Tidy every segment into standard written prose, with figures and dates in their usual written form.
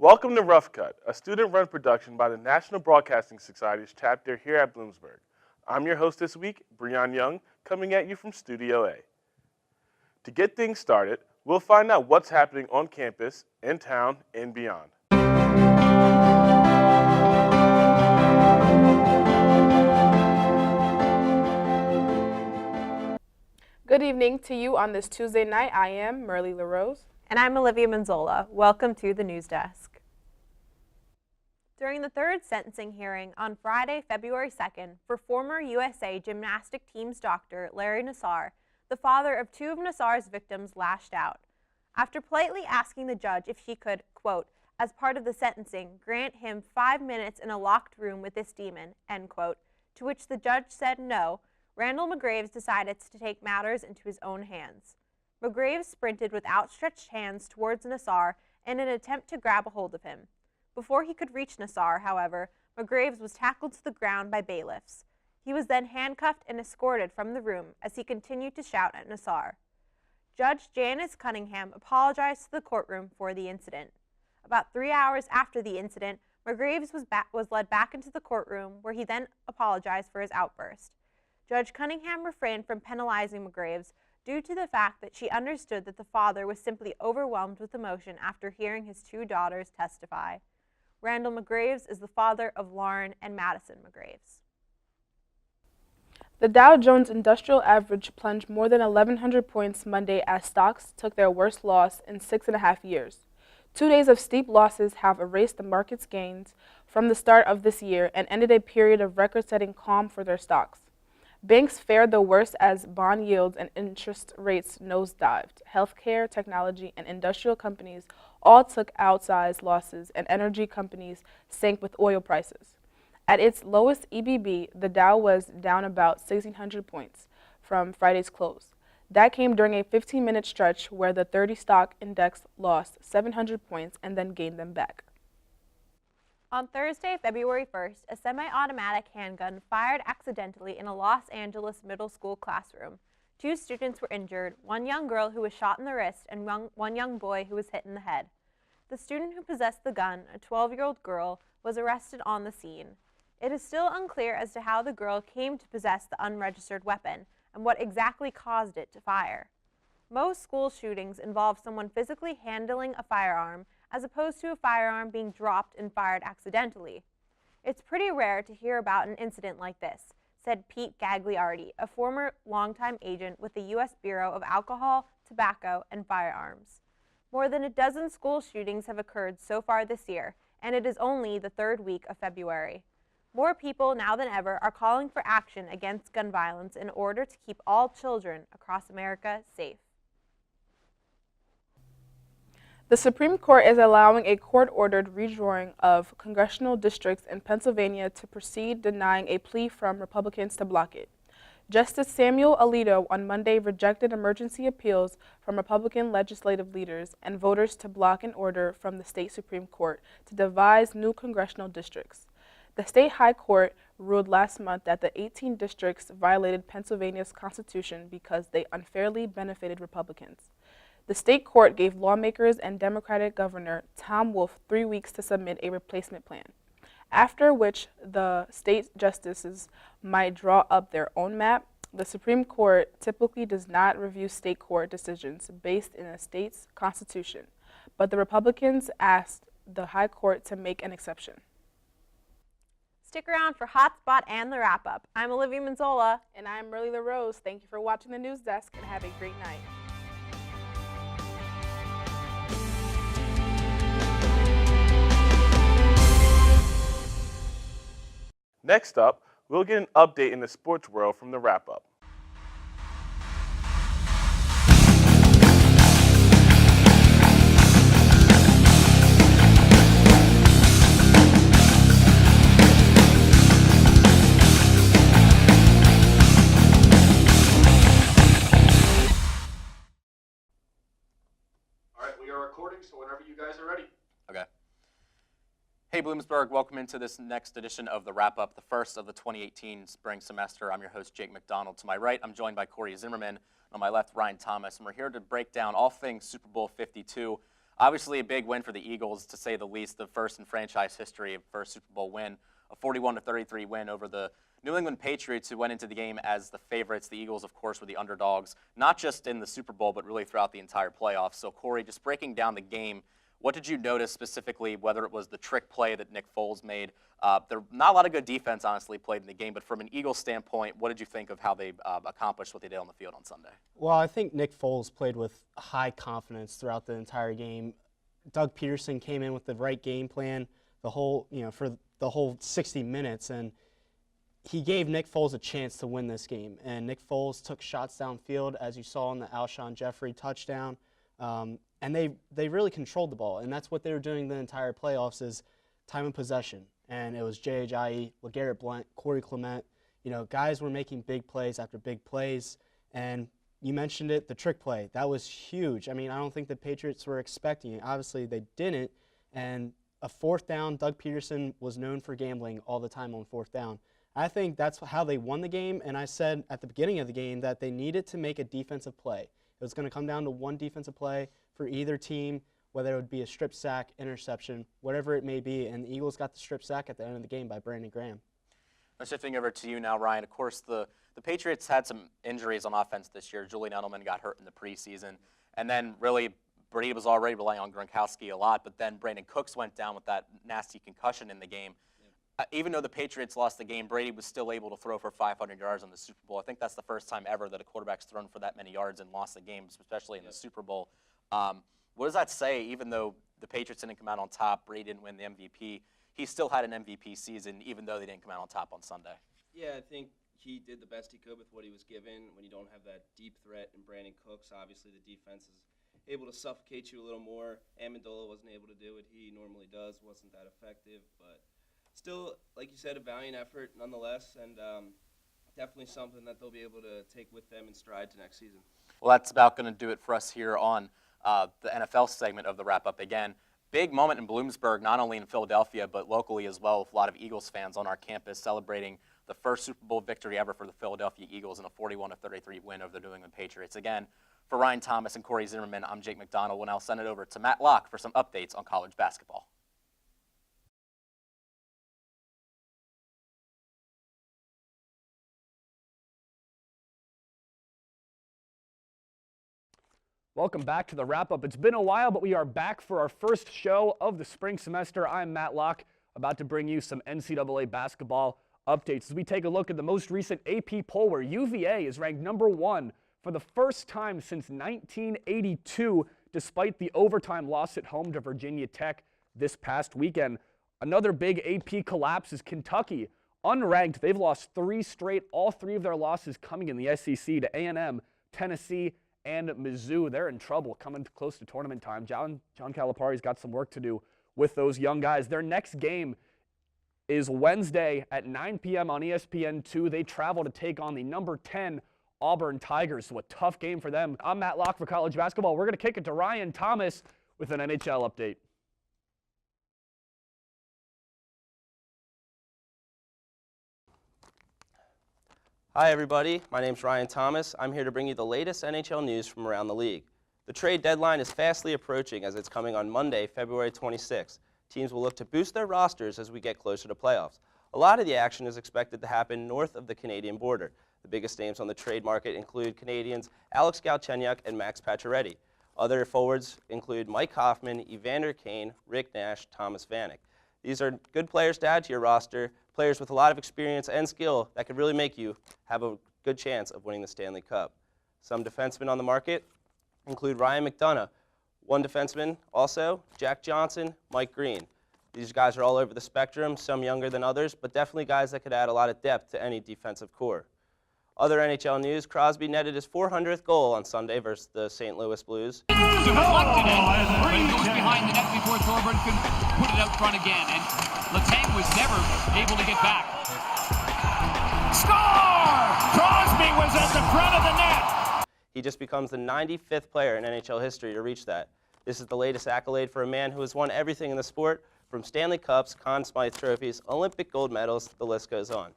Welcome to Roughcut, a student-run production by the National Broadcasting Society's chapter here at Bloomsburg. I'm your host this week, Breon Young, coming at you from Studio A. To get things started, we'll find out what's happening on campus, in town, and beyond. Good evening to you on this Tuesday night. I am Merle LaRose. And I'm Olivia Manzola. Welcome to the News Desk. During the third sentencing hearing on Friday, February 2nd, for former USA gymnastic team's doctor Larry Nassar, the father of two of Nassar's victims lashed out. After politely asking the judge if she could, quote, as part of the sentencing, grant him 5 minutes in a locked room with this demon, end quote, to which the judge said no, Randall McGraves decided to take matters into his own hands. McGraves sprinted with outstretched hands towards Nassar in an attempt to grab a hold of him. Before he could reach Nassar, however, McGraves was tackled to the ground by bailiffs. He was then handcuffed and escorted from the room as he continued to shout at Nassar. Judge Janice Cunningham apologized to the courtroom for the incident. About 3 hours after the incident, McGraves was led back into the courtroom, where he then apologized for his outburst. Judge Cunningham refrained from penalizing McGraves due to the fact that she understood that the father was simply overwhelmed with emotion after hearing his two daughters testify. Randall McGraves is the father of Lauren and Madison McGraves. The Dow Jones Industrial Average plunged more than 1,100 points Monday as stocks took their worst loss in 6.5 years. 2 days of steep losses have erased the market's gains from the start of this year and ended a period of record-setting calm for their stocks. Banks fared the worst as bond yields and interest rates nosedived. Healthcare, technology, and industrial companies all took outsized losses, and energy companies sank with oil prices. At its lowest EBB, the Dow was down about 1,600 points from Friday's close. That came during a 15-minute stretch where the 30-stock index lost 700 points and then gained them back. On Thursday, February 1st, a semi-automatic handgun fired accidentally in a Los Angeles middle school classroom. 2 students were injured, one young girl who was shot in the wrist and one young boy who was hit in the head. The student who possessed the gun, a 12-year-old girl, was arrested on the scene. It is still unclear as to how the girl came to possess the unregistered weapon and what exactly caused it to fire. Most school shootings involve someone physically handling a firearm as opposed to a firearm being dropped and fired accidentally. It's pretty rare to hear about an incident like this, said Pete Gagliardi, a former longtime agent with the U.S. Bureau of Alcohol, Tobacco, and Firearms. More than a dozen school shootings have occurred so far this year, and it is only the 3rd week of February. More people now than ever are calling for action against gun violence in order to keep all children across America safe. The Supreme Court is allowing a court-ordered redrawing of congressional districts in Pennsylvania to proceed, denying a plea from Republicans to block it. Justice Samuel Alito on Monday rejected emergency appeals from Republican legislative leaders and voters to block an order from the state Supreme Court to devise new congressional districts. The state high court ruled last month that the 18 districts violated Pennsylvania's constitution because they unfairly benefited Republicans. The state court gave lawmakers and Democratic Governor Tom Wolf 3 weeks to submit a replacement plan, after which the state justices might draw up their own map. The Supreme Court typically does not review state court decisions based in a state's constitution, but the Republicans asked the high court to make an exception. Stick around for Hotspot and the wrap-up. I'm Olivia Manzola. And I'm Merle LaRose. Thank you for watching the News Desk, and have a great night. Next up, we'll get an update in the sports world from the wrap-up. All right, we are recording, so whenever you guys are ready. Okay. Hey Bloomsburg, welcome into this next edition of the Wrap-Up, the first of the 2018 spring semester. I'm your host, Jake McDonald. To my right, I'm joined by Corey Zimmerman. On my left, Ryan Thomas, and we're here to break down all things Super Bowl 52. Obviously a big win for the Eagles, to say the least, the first in franchise history, first Super Bowl win, a 41-33 win over the New England Patriots, who went into the game as the favorites. The Eagles, of course, were the underdogs, not just in the Super Bowl, but really throughout the entire playoffs. So, Corey, just breaking down the game, what did you notice specifically, whether it was the trick play that Nick Foles made? There not a lot of good defense, honestly, played in the game, but from an Eagles standpoint, what did you think of how they accomplished what they did on the field on Sunday? Well, I think Nick Foles played with high confidence throughout the entire game. Doug Peterson came in with the right game plan for the whole 60 minutes, and he gave Nick Foles a chance to win this game. And Nick Foles took shots downfield, as you saw in the Alshon Jeffrey touchdown. And they really controlled the ball, and that's what they were doing the entire playoffs is time of possession. And it was Jay Ajayi, LeGarrette Blount, Corey Clement. Guys were making big plays after big plays. And you mentioned it, the trick play. That was huge. I mean, I don't think the Patriots were expecting it. Obviously, they didn't. And a fourth down, Doug Peterson was known for gambling all the time on fourth down. I think that's how they won the game, and I said at the beginning of the game that they needed to make a defensive play. It was going to come down to one defensive play for either team, whether it would be a strip sack, interception, whatever it may be, and the Eagles got the strip sack at the end of the game by Brandon Graham. Shifting over to you now, Ryan. Of course, the Patriots had some injuries on offense this year. Julian Edelman got hurt in the preseason, and then really Brady was already relying on Gronkowski a lot, but then Brandon Cooks went down with that nasty concussion in the game. Even though the Patriots lost the game, Brady was still able to throw for 500 yards in the Super Bowl. I think that's the first time ever that a quarterback's thrown for that many yards and lost the game, especially in the Super Bowl. What does that say? Even though the Patriots didn't come out on top, Brady didn't win the MVP, he still had an MVP season, even though they didn't come out on top on Sunday. Yeah, I think he did the best he could with what he was given. When you don't have that deep threat in Brandon Cooks, obviously the defense is able to suffocate you a little more. Amendola wasn't able to do what he normally does, wasn't that effective, but still, like you said, a valiant effort nonetheless, and definitely something that they'll be able to take with them in stride to next season. Well, that's about going to do it for us here on the NFL segment of the wrap-up. Again, big moment in Bloomsburg, not only in Philadelphia, but locally as well, with a lot of Eagles fans on our campus celebrating the first Super Bowl victory ever for the Philadelphia Eagles in a 41-33 win over the New England Patriots. Again, for Ryan Thomas and Corey Zimmerman, I'm Jake McDonald. We'll now send it over to Matt Locke for some updates on college basketball. Welcome back to the wrap-up. It's been a while, but we are back for our first show of the spring semester. I'm Matt Locke, about to bring you some NCAA basketball updates as we take a look at the most recent AP poll where UVA is ranked #1 for the first time since 1982, despite the overtime loss at home to Virginia Tech this past weekend. Another big AP collapse is Kentucky. Unranked, they've lost 3 straight, all 3 of their losses coming in the SEC to A&M, Tennessee, and Mizzou. They're in trouble coming close to tournament time. John Calipari's got some work to do with those young guys. Their next game is Wednesday at 9 p.m. on ESPN2. They travel to take on the number 10 Auburn Tigers, so a tough game for them. I'm Matt Locke for college basketball. We're going to kick it to Ryan Thomas with an NHL update. Hi everybody, my name's Ryan Thomas. I'm here to bring you the latest NHL news from around the league. The trade deadline is fastly approaching as it's coming on Monday, February 26th. Teams will look to boost their rosters as we get closer to playoffs. A lot of the action is expected to happen north of the Canadian border. The biggest names on the trade market include Canadians Alex Galchenyuk and Max Pacioretty. Other forwards include Mike Hoffman, Evander Kane, Rick Nash, Thomas Vanek. These are good players to add to your roster, players with a lot of experience and skill that could really make you have a good chance of winning the Stanley Cup. Some defensemen on the market include Ryan McDonough. One defenseman also, Jack Johnson, Mike Green. These guys are all over the spectrum, some younger than others, but definitely guys that could add a lot of depth to any defensive core. Other NHL news, Crosby netted his 400th goal on Sunday versus the St. Louis Blues. Deflected it. Green goes behind the net before Thorburn could put it out front again, and Letang was never able to get back. Score! Crosby was at the front of the net. He just becomes the 95th player in NHL history to reach that. This is the latest accolade for a man who has won everything in the sport, from Stanley Cups, Conn Smythe trophies, Olympic gold medals, the list goes on.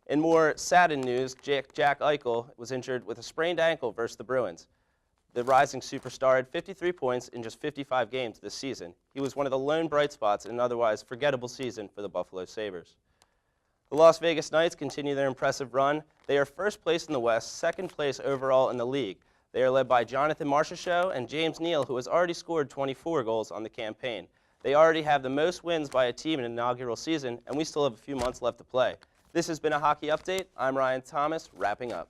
In more saddened news, Jack Eichel was injured with a sprained ankle versus the Bruins. The rising superstar had 53 points in just 55 games this season. He was one of the lone bright spots in an otherwise forgettable season for the Buffalo Sabres. The Las Vegas Knights continue their impressive run. They are first place in the West, second place overall in the league. They are led by Jonathan Marchessault and James Neal, who has already scored 24 goals on the campaign. They already have the most wins by a team in an inaugural season, and we still have a few months left to play. This has been a Hockey Update. I'm Ryan Thomas, wrapping up.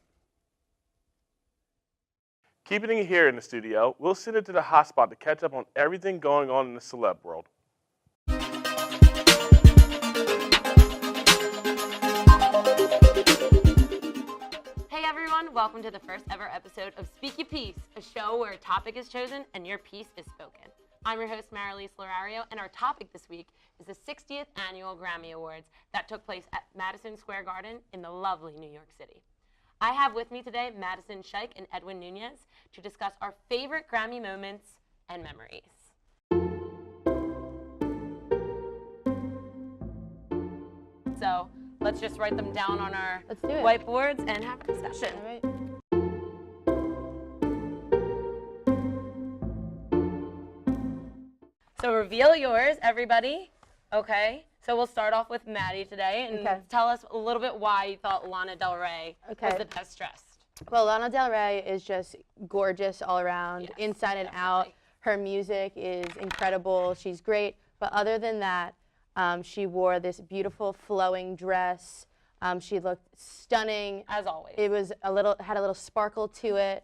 Keeping it here in the studio, we'll send it to the hotspot to catch up on everything going on in the celeb world. Hey everyone, welcome to the first ever episode of Speak Your Piece, a show where a topic is chosen and your piece is spoken. I'm your host, Marilise Lorario, and our topic this week is the 60th Annual Grammy Awards that took place at Madison Square Garden in the lovely New York City. I have with me today Madison Scheich and Edwin Nunez to discuss our favorite Grammy moments and memories. So let's just write them down on our whiteboards and have a discussion. All right. So reveal yours, everybody. Okay. So we'll start off with Maddie today and tell us a little bit why you thought Lana Del Rey was the best dressed. Well, Lana Del Rey is just gorgeous all around, inside and out. Her music is incredible. She's great. But other than that, she wore this beautiful flowing dress. She looked stunning. As always. It was had a little sparkle to it.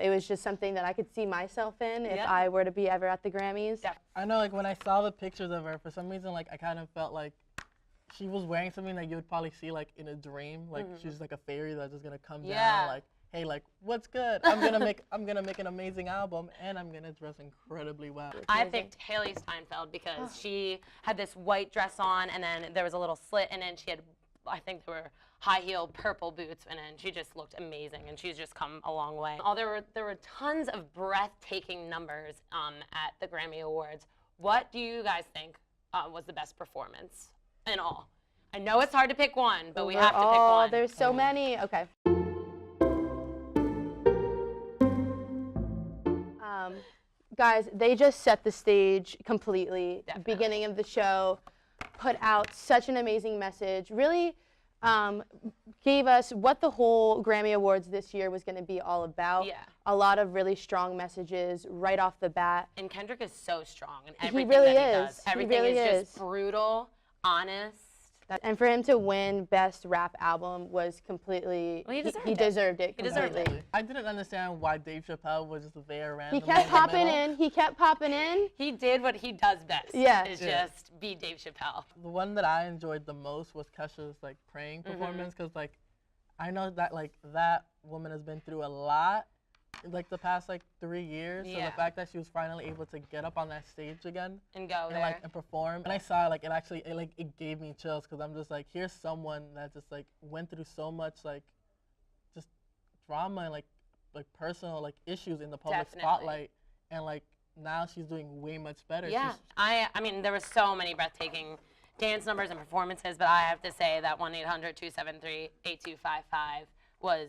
It was just something that I could see myself in if I were to be ever at the Grammys. I know, like, when I saw the pictures of her, for some reason, like, I kind of felt like she was wearing something that you would probably see, like, in a dream. Like, she's like a fairy that's just gonna come down, like, hey, like, what's good? I'm gonna make an amazing album, and I'm gonna dress incredibly well. I picked Haley Steinfeld because she had this white dress on, and then there was a little slit, and then she had, I think there were high-heeled purple boots, and then she just looked amazing, and she's just come a long way. There were tons of breathtaking numbers at the Grammy Awards. What do you guys think was the best performance in all? I know it's hard to pick one, but we have to pick one. There's so many. Okay. Guys, they just set the stage completely. Beginning of the show, put out such an amazing message. Really gave us what the whole Grammy Awards this year was going to be all about. Yeah. A lot of really strong messages right off the bat. And Kendrick is so strong in everything he really that he is. does. Everything he really is is just brutal, honest. And for him to win Best Rap Album was completely, Well, he deserved it He deserved completely. it. I didn't understand why Dave Chappelle was just there randomly. He kept in the popping middle. in. He kept popping in. He did what he does best. Yeah. Is just be Dave Chappelle. The one that I enjoyed the most was Kesha's, like, praying performance, because, like, I know that, like, that woman has been through a lot, like, the past, like, 3 years. So the fact that she was finally able to get up on that stage again and go and, like, and perform, and I saw, like, it gave me chills, because I'm just like, here's someone that just, like, went through so much, like, just drama and, like personal, like, issues in the public spotlight, and, like, now she's doing way much better. Yeah. I mean, there were so many breathtaking dance numbers and performances, but I have to say that 1-800-273-8255 was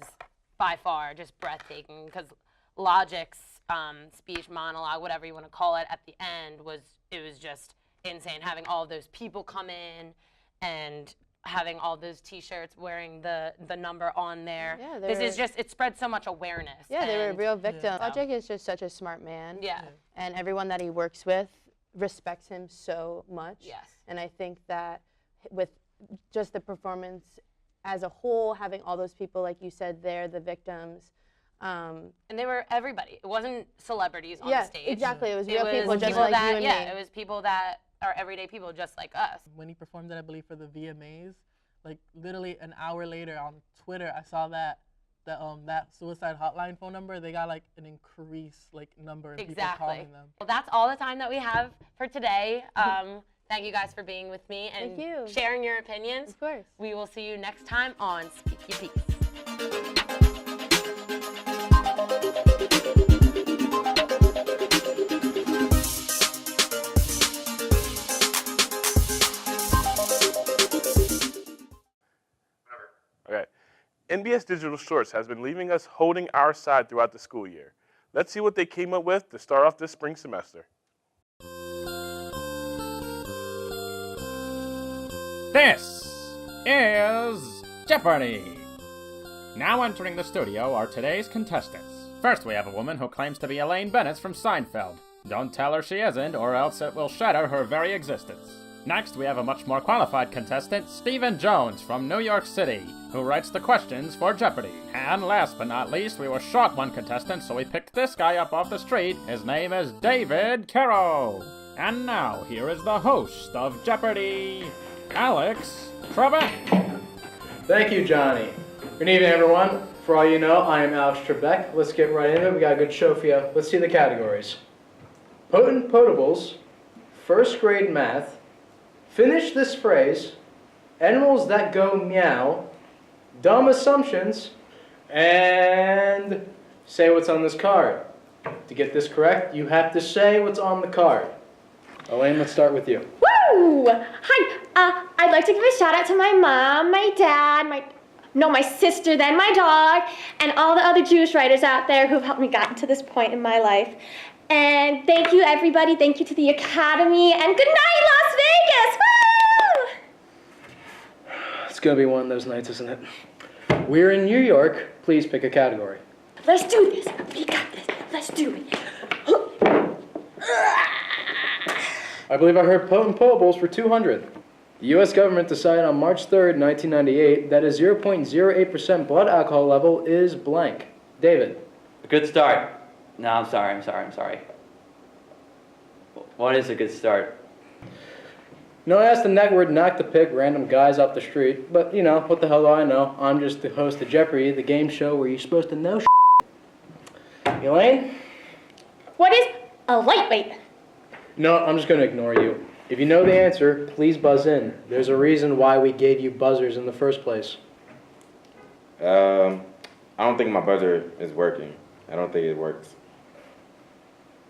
by far just breathtaking, because Logic's speech, monologue, whatever you want to call it, at the end was just insane. Having all of those people come in and having all those T-shirts wearing the number on there. Yeah, this is just, it spread so much awareness. Yeah, they were real victims. Logic is just such a smart man. Yeah. And everyone that he works with respects him so much. Yes. And I think that with just the performance as a whole, having all those people, like you said, there, the victims. And they were everybody. It wasn't celebrities on Yeah, the stage. exactly. It was real people just like you and me. Yeah, it was people that are everyday people just like us. When he performed it, I believe, for the VMAs, like, literally an hour later on Twitter, I saw that suicide hotline phone number, they got, like, an increased, like, number of people calling them. Well, that's all the time that we have for today. Thank you guys for being with me and sharing your opinions. Of course. We will see you next time on Speak Your Piece. Okay. NBS Digital Shorts has been leaving us holding our side throughout the school year. Let's see what they came up with to start off this spring semester. This is Jeopardy! Now entering the studio are today's contestants. First, we have a woman who claims to be Elaine Bennett from Seinfeld. Don't tell her she isn't, or else it will shatter her very existence. Next, we have a much more qualified contestant, Stephen Jones from New York City, who writes the questions for Jeopardy! And last but not least, we were short one contestant, so we picked this guy up off the street. His name is David Caro. And now, here is the host of Jeopardy! Alex Trebek. Thank you, Johnny. Good evening, everyone. For all you know, I am Alex Trebek. Let's get right into it. We got a good show for you. Let's see the categories. Potent Potables, first grade math, finish this phrase, animals that go meow, dumb assumptions, and say what's on this card. To get this correct, you have to say what's on the card. Elaine, let's start with you. Woo! Hi, I'd like to give a shout out to my mom, my dad, my sister, then my dog, and all the other Jewish writers out there who've helped me get to this point in my life. And thank you, everybody. Thank you to the Academy, and good night, Las Vegas! Woo! It's gonna be one of those nights, isn't it? We're in New York. Please pick a category. Let's do this. We got this. Let's do it. I believe I heard potent potables for 200. The U.S. government decided on March 3rd, 1998, that a 0.08% blood alcohol level is blank. David. A good start. No, I'm sorry. What is a good start? No, I asked the network not to pick random guys off the street, but, you know, what the hell do I know? I'm just the host of Jeopardy, the game show where you're supposed to know Elaine? What is a lightweight? No, I'm just going to ignore you. If you know the answer, please buzz in. There's a reason why we gave you buzzers in the first place. I don't think my buzzer is working. I don't think it works.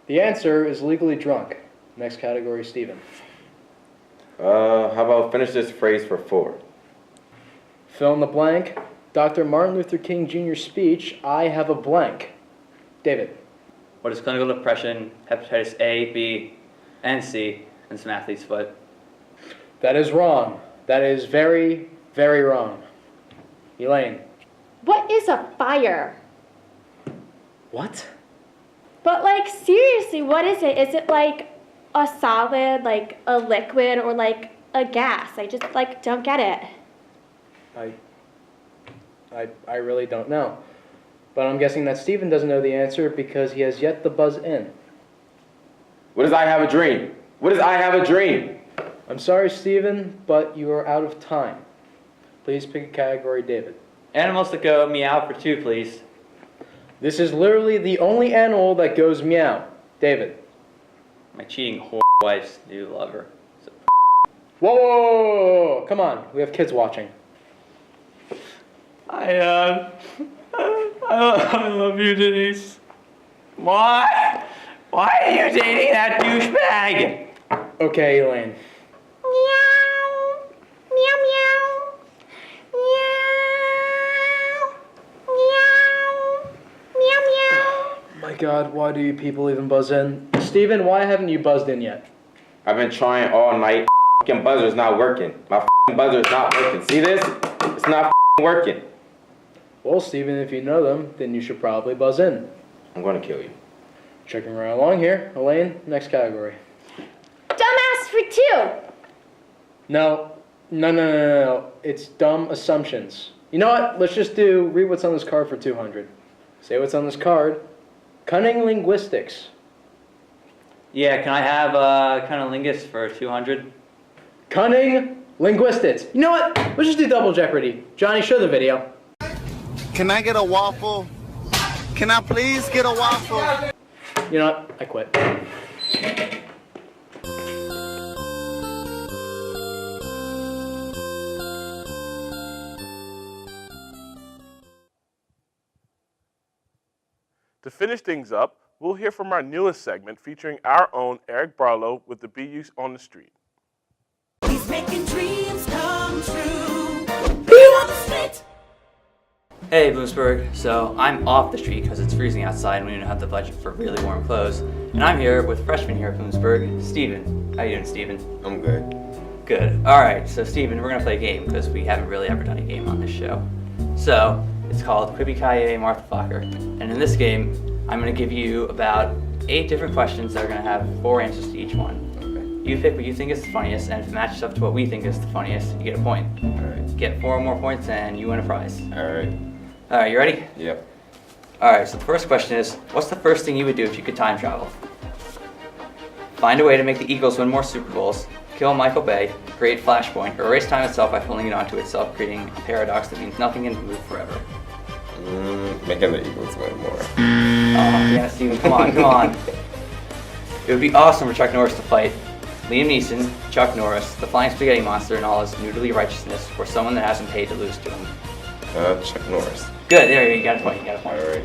The answer is legally drunk. Next category, Stephen. How about finish this phrase for 4? Fill in the blank. Dr. Martin Luther King Jr. speech, I have a blank. David. What is clinical depression, hepatitis A, B, and C, and some athlete's foot? That is wrong. That is very, very wrong. Elaine. What is a fire? What? But, like, seriously, what is it? Is it, like, a solid, like, a liquid, or, like, a gas? I just, like, don't get it. I really don't know. But I'm guessing that Stephen doesn't know the answer because he has yet to buzz in. What is I have a dream? What is I have a dream? I'm sorry, Stephen, but you are out of time. Please pick a category, David. Animals that go meow for 2, please. This is literally the only animal that goes meow. David. My cheating whore wife's new lover. So Whoa! Come on, we have kids watching. I love you, Denise. Why? Why are you dating that douchebag? Okay, Elaine. Meow. Meow, meow. Meow. Meow. Meow, meow. My God, why do you people even buzz in? Stephen, why haven't you buzzed in yet? I've been trying all night. F***ing buzzer's not working. My f***ing buzzer's not working. See this? It's not f***ing working. Well, Stephen, if you know them, then you should probably buzz in. I'm going to kill you. Checking right along here. Elaine, next category. Dumbass for 2. No. It's dumb assumptions. You know what? Let's just read what's on this card for 200. Say what's on this card. Cunning linguistics. Yeah, can I have cunnilingus for 200? Cunning linguistics. You know what? Let's just do double Jeopardy. Johnny, show the video. Can I get a waffle? Can I please get a waffle? You know what? I quit. To finish things up, we'll hear from our newest segment featuring our own Eric Barlow with the BU on the Street. He's making dreams come true. BU on the Street. Hey Bloomsburg, so I'm off the street because it's freezing outside and we don't have the budget for really warm clothes. And I'm here with freshman here at Bloomsburg, Steven. How you doing, Steven? I'm good. Good. Alright, so Steven, we're going to play a game because we haven't really ever done a game on this show. So, it's called Quibi Kaye Martha Fokker. And in this game, I'm going to give you about 8 different questions that are going to have 4 answers to each one. Okay. You pick what you think is the funniest, and if it matches up to what we think is the funniest, you get a point. Alright. Get 4 or more points and you win a prize. Alright. Alright, you ready? Yep. Alright, so the first question is, what's the first thing you would do if you could time travel? Find a way to make the Eagles win more Super Bowls, kill Michael Bay, create Flashpoint, or erase time itself by pulling it onto itself, creating a paradox that means nothing can move forever. Making the Eagles win more. Oh, yeah, Steven, come on, come on. It would be awesome for Chuck Norris to fight Liam Neeson, Chuck Norris, the Flying Spaghetti Monster, and all his noodly righteousness, or someone that hasn't paid to lose to him. Chuck Norris. Good, there you got a point, you got a point. Alright.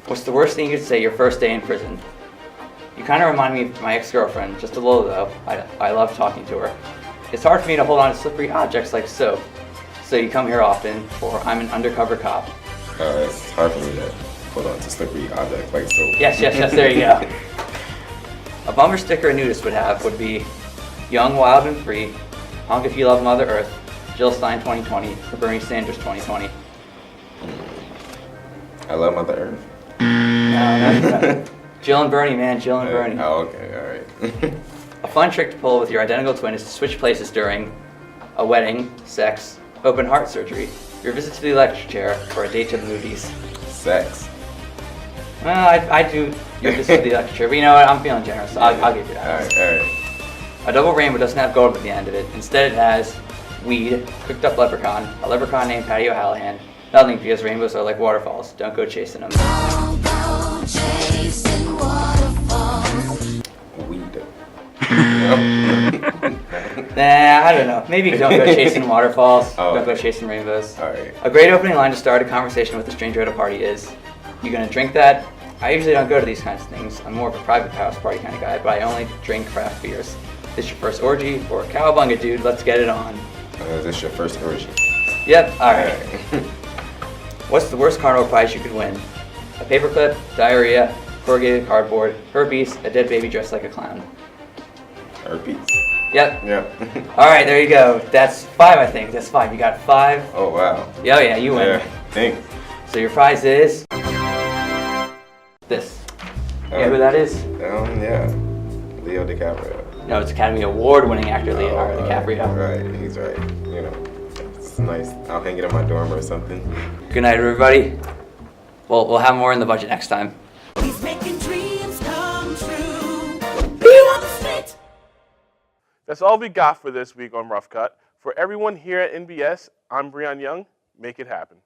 What's the worst thing you could say your first day in prison? You kind of remind me of my ex-girlfriend, just a little though. I love talking to her. It's hard for me to hold on to slippery objects like soap. So you come here often, or I'm an undercover cop. It's hard for me to hold on to slippery objects like soap. Yes, there you go. A bumper sticker a nudist would have would be Young, Wild, and Free, Honk If You Love Mother Earth, Jill Stein 2020, or Bernie Sanders 2020. I love Mother Earth. No. Jill and Bernie, man, Jill and Bernie. Oh, okay, alright. A fun trick to pull with your identical twin is to switch places during a wedding, sex, open heart surgery, your visit to the electric chair, or a date to the movies. Sex. Well, I do your visit to the electric chair, but you know what, I'm feeling generous, so I'll give you that. Alright. A double rainbow doesn't have gold at the end of it. Instead it has weed, cooked up leprechaun, a leprechaun named Patty O'Hallahan, nothing because rainbows are like waterfalls. Don't go chasing them. Don't go chasing waterfalls. Weed. Nah, I don't know. Maybe don't go chasing waterfalls. Don't go chasing rainbows. Alright. A great opening line to start a conversation with a stranger at a party is, you gonna drink that? I usually don't go to these kinds of things. I'm more of a private house party kind of guy, but I only drink craft beers. This your first orgy? Or cowabunga, dude. Let's get it on. Is this your first orgy? Yep, alright. What's the worst carnival prize you could win? A paperclip, diarrhea, corrugated cardboard, herpes, a dead baby dressed like a clown. Herpes. Yep. Yep. Alright, there you go. That's 5, I think. That's 5. You got 5. Oh, wow. Yeah, you win. Yeah, thanks. So your prize is this. You know who that is? Yeah. Leo DiCaprio. No, it's Academy Award-winning actor Leonardo DiCaprio. Right, he's right. You know, it's nice. I'll hang it in my dorm or something. Good night, everybody. We'll have more in the budget next time. He's making dreams come true. Be on the street. That's all we got for this week on Roughcut. For everyone here at NBS, I'm Breon Young. Make it happen.